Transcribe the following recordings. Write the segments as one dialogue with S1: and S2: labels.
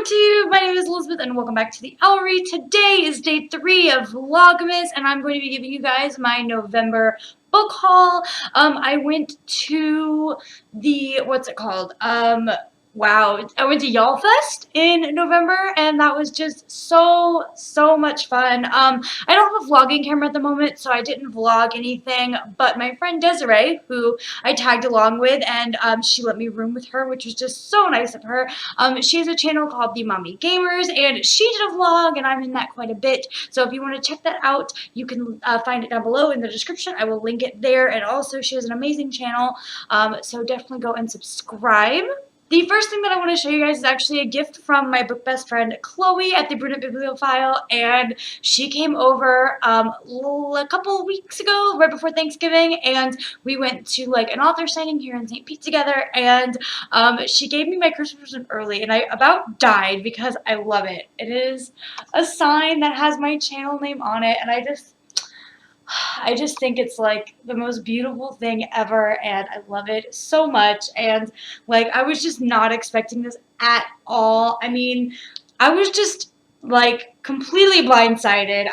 S1: YouTube, my name is Elizabeth and welcome back to the Owlery. Today is day 3 of Vlogmas and I'm going to be giving you guys my November book haul. I went to the, what's it called? Wow, I went to Y'all Fest in November and that was just so much fun. I don't have a vlogging camera at the moment, so I didn't vlog anything, but my friend Desiree, who I tagged along with, and she let me room with her, which was just so nice of her. She has a channel called The Mommy Gamers, and she did a vlog, and I'm in that quite a bit. So if you want to check that out, you can find it down below in the description. I will link it there, and also she has an amazing channel, so definitely go and subscribe. The first thing that I want to show you guys is actually a gift from my book best friend Chloe at the Brunette Bibliophile, and she came over a couple of weeks ago, right before Thanksgiving, and we went to like an author signing here in St. Pete together, and she gave me my Christmas present early, and I about died because I love it. It is a sign that has my channel name on it, and I just think it's like the most beautiful thing ever, and I love it so much. And like, I was just not expecting this at all. I mean, I was just like completely blindsided.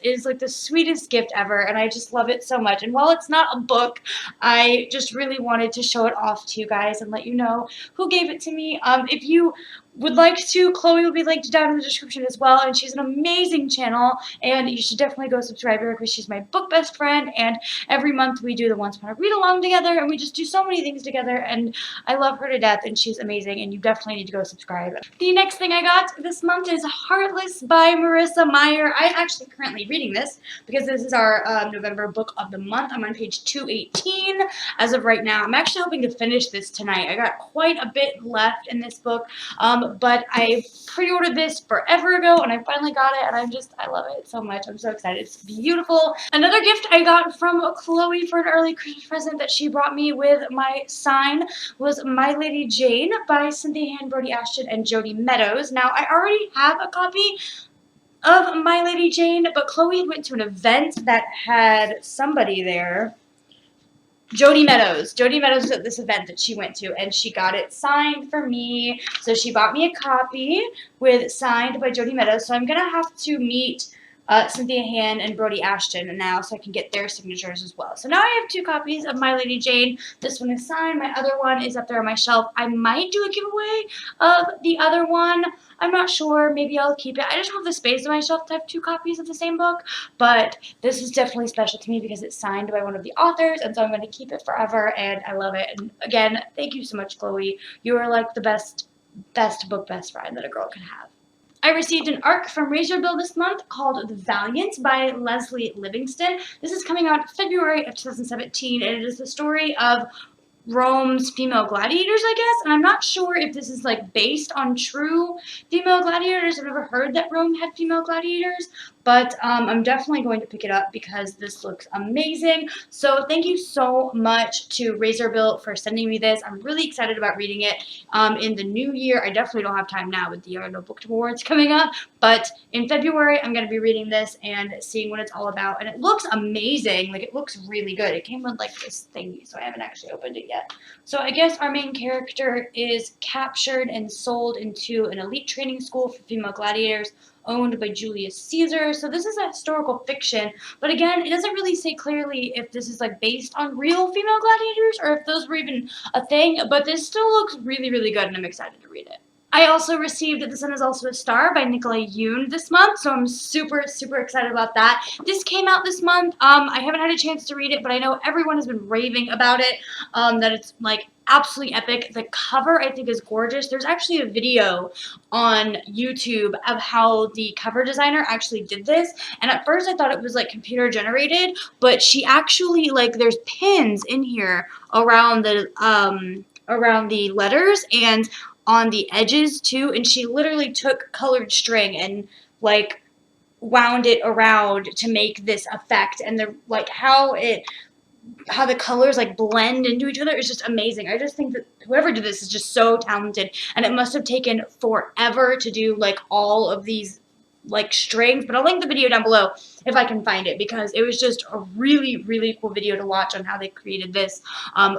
S1: It's like the sweetest gift ever, and I just love it so much. And while it's not a book, I just really wanted to show it off to you guys and let you know who gave it to me. If you would like to, Chloe will be linked down in the description as well, and she's an amazing channel, and you should definitely go subscribe to her because she's my book best friend, and every month we do the Once Upon a Read Along together, and we just do so many things together, and I love her to death, and she's amazing, and you definitely need to go subscribe. The next thing I got this month is Heartless by Marissa Meyer. I'm actually currently reading this because this is our November book of the month. I'm on page 218 as of right now. I'm actually hoping to finish this tonight. I got quite a bit left in this book, but I pre-ordered this forever ago and I finally got it, and I love it so much. I'm so excited. It's beautiful. Another gift I got from Chloe for an early Christmas present that she brought me with my sign was My Lady Jane by Cynthia Hand, Brody Ashton, and Jody Meadows. Now, I already have a copy of My Lady Jane, but Chloe went to an event that had somebody there. Jody Meadows. Jody Meadows was at this event that she went to, and she got it signed for me. So she bought me a copy with signed by Jody Meadows. So I'm going to have to meet Cynthia Hand and Brody Ashton now so I can get their signatures as well. So now I have 2 copies of My Lady Jane. This one is signed. My other one is up there on my shelf. I might do a giveaway of the other one. I'm not sure. Maybe I'll keep it. I just don't have the space on my shelf to have 2 copies of the same book, but this is definitely special to me because it's signed by one of the authors, and so I'm going to keep it forever, and I love it. And again, thank you so much, Chloe. You are like the best book best friend that a girl can have. I received an ARC from Razorbill this month called The Valiant by Leslie Livingston. This is coming out February of 2017, and it is the story of Rome's female gladiators, I guess, and I'm not sure if this is like based on true female gladiators. I've never heard that Rome had female gladiators, but I'm definitely going to pick it up because this looks amazing. So thank you so much to Razorbill for sending me this. I'm really excited about reading it in the new year. I definitely don't have time now with the No Book Awards coming up, but in February I'm going to be reading this and seeing what it's all about, and it looks amazing. Like, it looks really good. It came with like this thingy, so I haven't actually opened it yet. So I guess our main character is captured and sold into an elite training school for female gladiators owned by Julius Caesar. So this is a historical fiction, but again, it doesn't really say clearly if this is like based on real female gladiators or if those were even a thing, but this still looks really good, and I'm excited to read it. I also received The Sun Is Also a Star by Nicola Yoon this month, so I'm super excited about that. This came out this month. I haven't had a chance to read it, but I know everyone has been raving about it, that it's like absolutely epic. The cover, I think, is gorgeous. There's actually a video on YouTube of how the cover designer actually did this, and at first I thought it was like computer generated, but she actually, like, there's pins in here around the letters and on the edges too, and she literally took colored string and like wound it around to make this effect, and the like how the colors like blend into each other is just amazing. I just think that whoever did this is just so talented, and it must have taken forever to do like all of these like strength, but I'll link the video down below if I can find it, because it was just a really, really cool video to watch on how they created this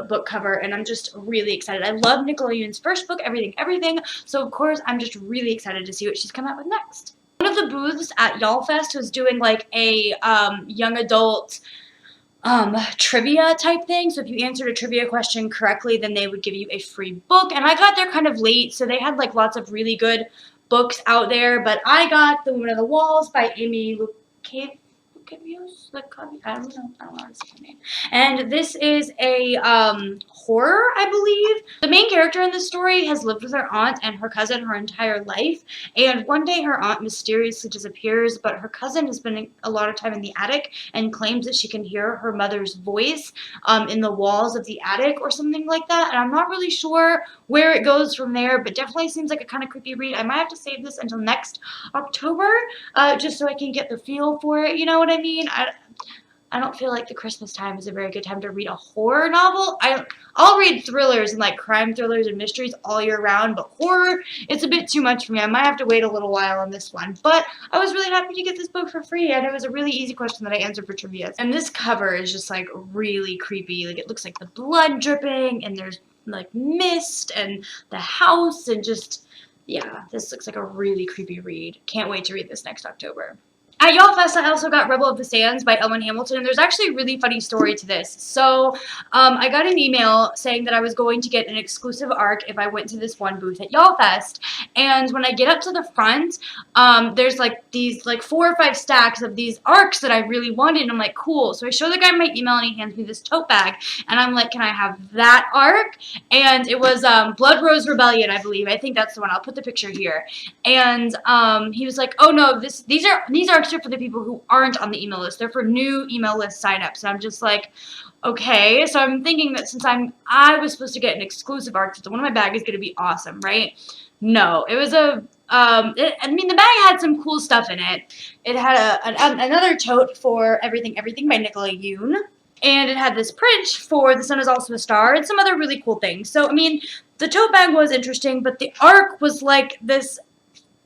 S1: book cover, and I'm just really excited. I love Nickelodeon's first book, Everything, so of course I'm just really excited to see what she's come out with next. One of the booths at Y'all Fest was doing like a young adult trivia type thing. So if you answered a trivia question correctly, then they would give you a free book. And I got there kind of late, so they had like lots of really good books out there. But I got The Woman of the Walls by Amy Lukavius. I don't know how to say her name. And this is a horror, I believe. The main character in this story has lived with her aunt and her cousin her entire life, and one day her aunt mysteriously disappears, but her cousin has spending a lot of time in the attic and claims that she can hear her mother's voice in the walls of the attic or something like that, and I'm not really sure where it goes from there, but definitely seems like a kind of creepy read. I might have to save this until next October, just so I can get the feel for it, you know what I mean? I don't feel like the Christmas time is a very good time to read a horror novel. I'll read thrillers and like crime thrillers and mysteries all year round, but horror, it's a bit too much for me. I might have to wait a little while on this one. But I was really happy to get this book for free, and it was a really easy question that I answered for trivia. And this cover is just like really creepy. Like it looks like the blood dripping, and there's like mist and the house, and just, yeah, this looks like a really creepy read. Can't wait to read this next October. At Y'all Fest, I also got Rebel of the Sands by Ellen Hamilton, and there's actually a really funny story to this. So, I got an email saying that I was going to get an exclusive ARC if I went to this one booth at Y'all Fest, and when I get up to the front, there's like these like 4 or 5 stacks of these ARCs that I really wanted, and I'm like, cool. So I show the guy my email, and he hands me this tote bag, and I'm like, can I have that ARC? And it was Blood Rose Rebellion, I believe. I think that's the one. I'll put the picture here. And he was like, oh no, these ARCs are for the people who aren't on the email list. They're for new email list signups. And I'm just like, okay. So I'm thinking that since I was supposed to get an exclusive ARC, so one of my bag is going to be awesome, right? No, it was a, I mean, the bag had some cool stuff in it. It had another tote for Everything by Nickelodeon. And it had this print for The Sun Is Also a Star and some other really cool things. So, I mean, the tote bag was interesting, but the ARC was like this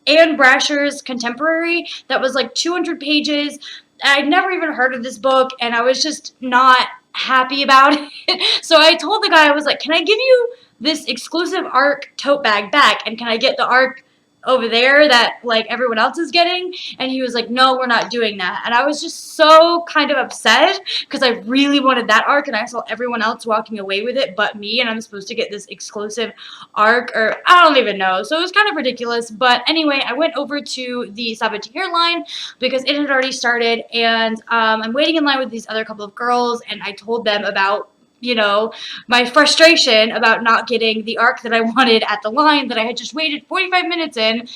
S1: Anne Brasher's contemporary that was like 200 pages. I'd never even heard of this book, and I was just not happy about it. So I told the guy, I was like, can I give you this exclusive ARC tote bag back, and can I get the ARC over there that like everyone else is getting? And he was like, no, we're not doing that. And I was just so kind of upset because I really wanted that ARC, and I saw everyone else walking away with it but me, and I'm supposed to get this exclusive ARC, or I don't even know. So it was kind of ridiculous. But anyway, I went over to the Sabatier line because it had already started, and I'm waiting in line with these other couple of girls, and I told them about, you know, my frustration about not getting the ARC that I wanted at the line that I had just waited 45 minutes in.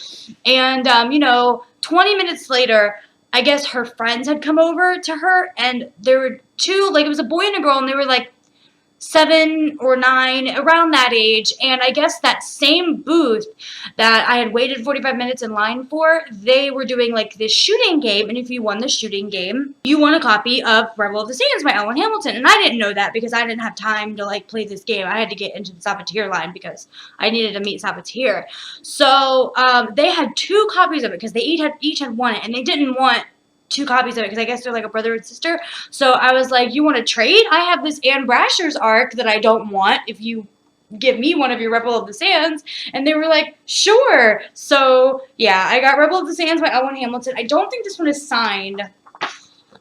S1: And, you know, 20 minutes later, I guess her friends had come over to her, and there were 2, like, it was a boy and a girl, and they were like 7 or 9, around that age. And I guess that same booth that I had waited 45 minutes in line for, they were doing like this shooting game, and if you won the shooting game, you won a copy of Rebel of the Sands by Ellen Hamilton. And I didn't know that because I didn't have time to like play this game. I had to get into the Sabatier line because I needed to meet Sabatier. So they had 2 copies of it because they each had won it, and they didn't want 2 copies of it because I guess they're like a brother and sister. So I was like, you want to trade? I have this Anne Brasher's ARC that I don't want if you give me one of your Rebel of the Sands. And they were like, sure. So yeah, I got Rebel of the Sands by Ellen Hamilton. I don't think this one is signed.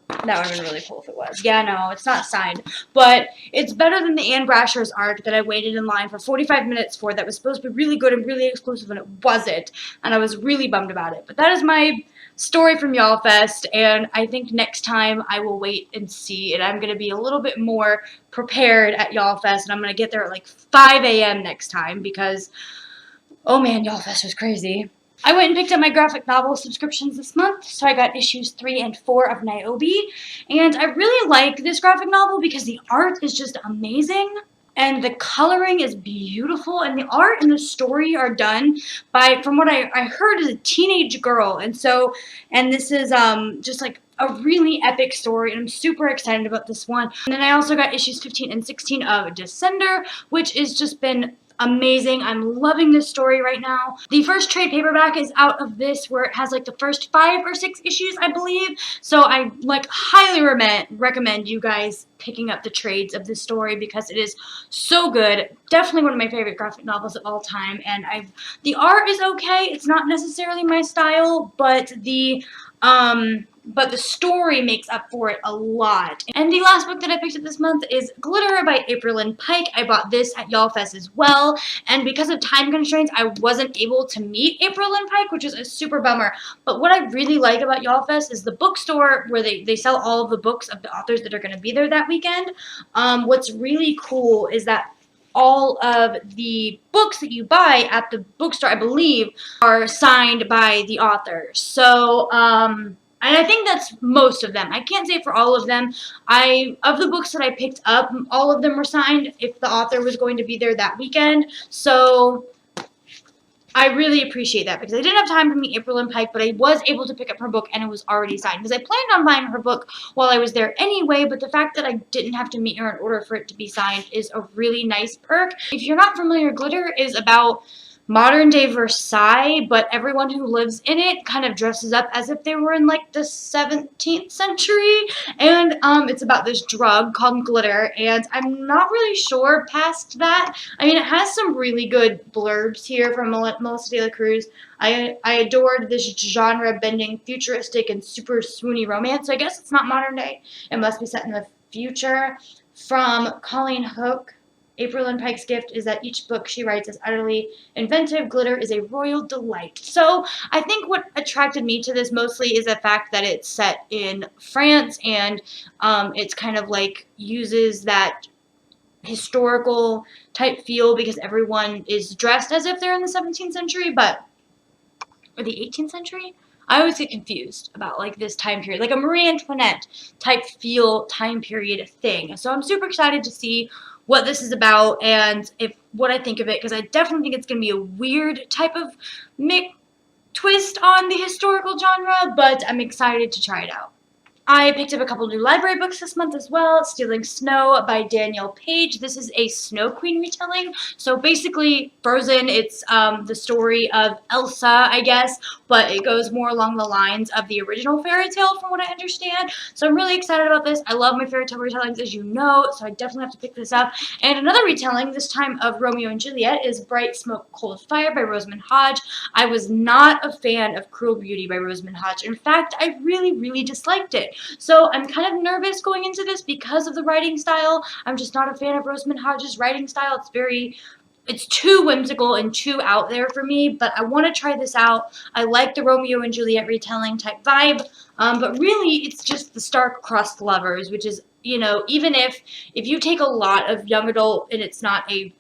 S1: That would have been really cool if it was. Yeah, no, it's not signed. But it's better than the Anne Brasher's ARC that I waited in line for 45 minutes for that was supposed to be really good and really exclusive, and it wasn't. And I was really bummed about it. But that is my story from Y'all Fest, and I think next time I will wait and see, and I'm going to be a little bit more prepared at Y'all Fest, and I'm going to get there at like 5 a.m. next time because, oh man, Y'all Fest was crazy. I went and picked up my graphic novel subscriptions this month, so I got issues 3 and 4 of Niobe, and I really like this graphic novel because the art is just amazing. And the coloring is beautiful, and the art and the story are done by, from what I heard, is a teenage girl. And so, and this is just like a really epic story, and I'm super excited about this one. And then I also got issues 15 and 16 of Descender, which has just been amazing. I'm loving this story right now. The first trade paperback is out of this, where it has like the first 5 or 6 issues, I believe. So I like highly recommend you guys picking up the trades of this story because it is so good. Definitely one of my favorite graphic novels of all time. And the art is okay. It's not necessarily my style, but the story makes up for it a lot. And the last book that I picked up this month is Glitter by April Lynn Pike. I bought this at Y'all Fest as well, and because of time constraints, I wasn't able to meet April Lynn Pike, which is a super bummer. But what I really like about Y'all Fest is the bookstore where they sell all of the books of the authors that are going to be there that weekend. What's really cool is that all of the books that you buy at the bookstore, I believe, are signed by the authors. So, and I think that's most of them. I can't say for all of them. Of the books that I picked up, all of them were signed if the author was going to be there that weekend. So I really appreciate that because I didn't have time to meet April Lynn Pike, but I was able to pick up her book and it was already signed because I planned on buying her book while I was there anyway, but the fact that I didn't have to meet her in order for it to be signed is a really nice perk. If you're not familiar, Glitter is about modern day Versailles, but everyone who lives in it kind of dresses up as if they were in like the 17th century, and it's about this drug called glitter, and I'm not really sure past that. I mean, it has some really good blurbs here from Melissa de la Cruz. I adored this genre-bending, futuristic, and super swoony romance, so I guess it's not modern day. It must be set in the future. From Colleen Hook, April Lynn Pike's gift is that each book she writes is utterly inventive. Glitter is a royal delight. So I think what attracted me to this mostly is the fact that it's set in France, and it's kind of like uses that historical type feel because everyone is dressed as if they're in the 17th century, or the 18th century? I always get confused about like this time period, like a Marie Antoinette type feel time period thing. So I'm super excited to see what this is about and what I think of it, because I definitely think it's going to be a weird type of twist on the historical genre, but I'm excited to try it out. I picked up a couple new library books this month as well. Stealing Snow by Danielle Page. This is a Snow Queen retelling. So basically, Frozen, it's the story of Elsa, I guess, but it goes more along the lines of the original fairy tale from what I understand. So I'm really excited about this. I love my fairy tale retellings, as you know, so I definitely have to pick this up. And another retelling, this time of Romeo and Juliet, is Bright Smoke, Cold Fire by Rosamund Hodge. I was not a fan of Cruel Beauty by Rosamund Hodge. In fact, I really, really disliked it. So I'm kind of nervous going into this because of the writing style. I'm just not a fan of Rosamund Hodge's writing style. It's too whimsical and too out there for me, but I want to try this out. I like the Romeo and Juliet retelling type vibe, but really it's just the star-crossed lovers, which is, you know, even if you take a lot of young adult and it's not a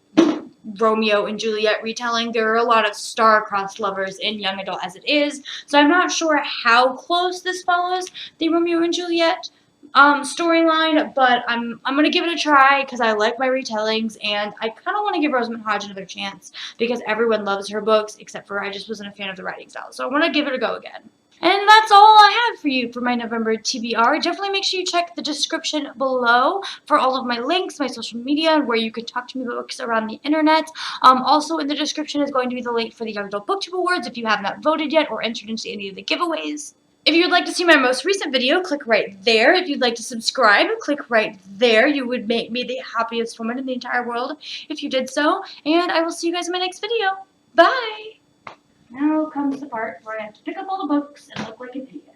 S1: Romeo and Juliet retelling, there are a lot of star-crossed lovers in young adult as it is, so I'm not sure how close this follows the Romeo and Juliet storyline, but I'm gonna give it a try because I like my retellings, and I kind of want to give Rosamund Hodge another chance because everyone loves her books except for I just wasn't a fan of the writing style, so I want to give it a go again. And that's all I have for you for my November TBR. Definitely make sure you check the description below for all of my links, my social media, and where you can talk to me about books around the internet. Also in the description is going to be the link for the Young Adult BookTube Awards if you have not voted yet or entered into any of the giveaways. If you'd like to see my most recent video, click right there. If you'd like to subscribe, click right there. You would make me the happiest woman in the entire world if you did so. And I will see you guys in my next video. Bye! Now comes the part where I have to pick up all the books and look like an idiot.